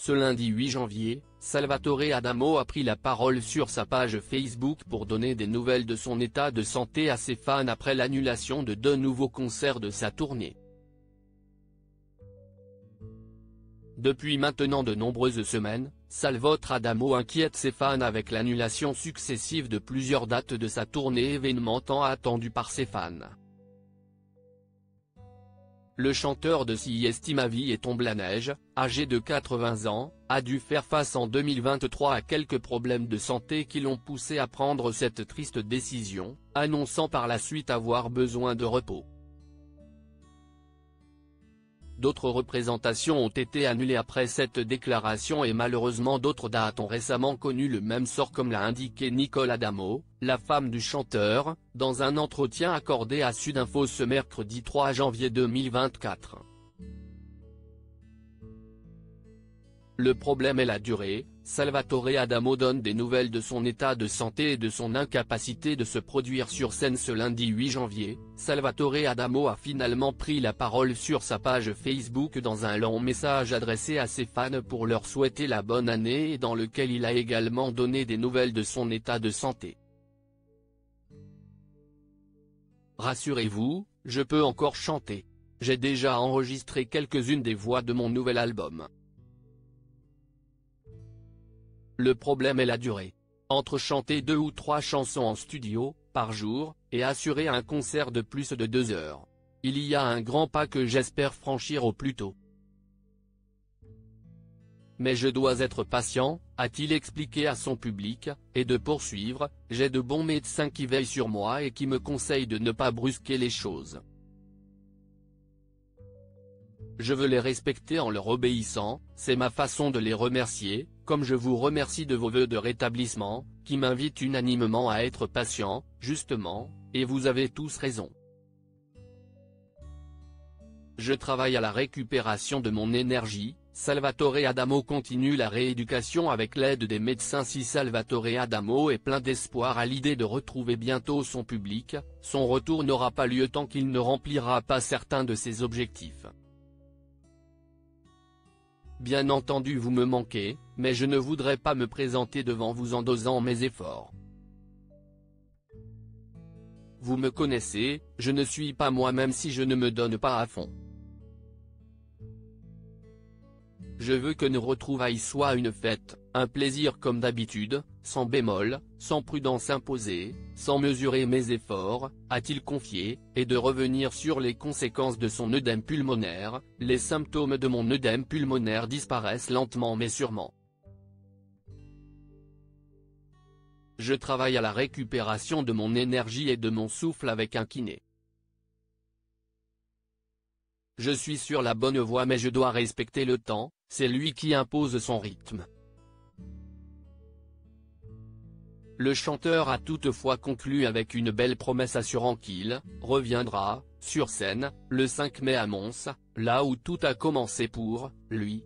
Ce lundi 8 janvier, Salvatore Adamo a pris la parole sur sa page Facebook pour donner des nouvelles de son état de santé à ses fans après l'annulation de 2 nouveaux concerts de sa tournée. Depuis maintenant de nombreuses semaines, Salvatore Adamo inquiète ses fans avec l'annulation successive de plusieurs dates de sa tournée, événement tant attendu par ses fans. Le chanteur de Si Estimavi et Tombe la neige, âgé de 80 ans, a dû faire face en 2023 à quelques problèmes de santé qui l'ont poussé à prendre cette triste décision, annonçant par la suite avoir besoin de repos. D'autres représentations ont été annulées après cette déclaration et malheureusement d'autres dates ont récemment connu le même sort, comme l'a indiqué Nicole Adamo, la femme du chanteur, dans un entretien accordé à Sudinfo ce mercredi 3 janvier 2024. Le problème est la durée. Salvatore Adamo donne des nouvelles de son état de santé et de son incapacité de se produire sur scène ce lundi 8 janvier. Salvatore Adamo a finalement pris la parole sur sa page Facebook dans un long message adressé à ses fans pour leur souhaiter la bonne année et dans lequel il a également donné des nouvelles de son état de santé. Rassurez-vous, je peux encore chanter. J'ai déjà enregistré quelques-unes des voix de mon nouvel album. Le problème est la durée. Entre chanter 2 ou 3 chansons en studio, par jour, et assurer un concert de plus de 2 heures. Il y a un grand pas que j'espère franchir au plus tôt. Mais je dois être patient, a-t-il expliqué à son public, et de poursuivre, j'ai de bons médecins qui veillent sur moi et qui me conseillent de ne pas brusquer les choses. Je veux les respecter en leur obéissant, c'est ma façon de les remercier, comme je vous remercie de vos vœux de rétablissement, qui m'invitent unanimement à être patient, justement, et vous avez tous raison. Je travaille à la récupération de mon énergie. Salvatore Adamo continue la rééducation avec l'aide des médecins. Si Salvatore Adamo est plein d'espoir à l'idée de retrouver bientôt son public, son retour n'aura pas lieu tant qu'il ne remplira pas certains de ses objectifs. Bien entendu vous me manquez, mais je ne voudrais pas me présenter devant vous en dosant mes efforts. Vous me connaissez, je ne suis pas moi-même si je ne me donne pas à fond. Je veux que nos retrouvailles soient une fête, un plaisir comme d'habitude, sans bémol, sans prudence imposée, sans mesurer mes efforts, a-t-il confié, et de revenir sur les conséquences de son œdème pulmonaire. Les symptômes de mon œdème pulmonaire disparaissent lentement mais sûrement. Je travaille à la récupération de mon énergie et de mon souffle avec un kiné. Je suis sur la bonne voie mais je dois respecter le temps, c'est lui qui impose son rythme. Le chanteur a toutefois conclu avec une belle promesse assurant qu'il reviendra sur scène le 5 mai à Mons, là où tout a commencé pour lui.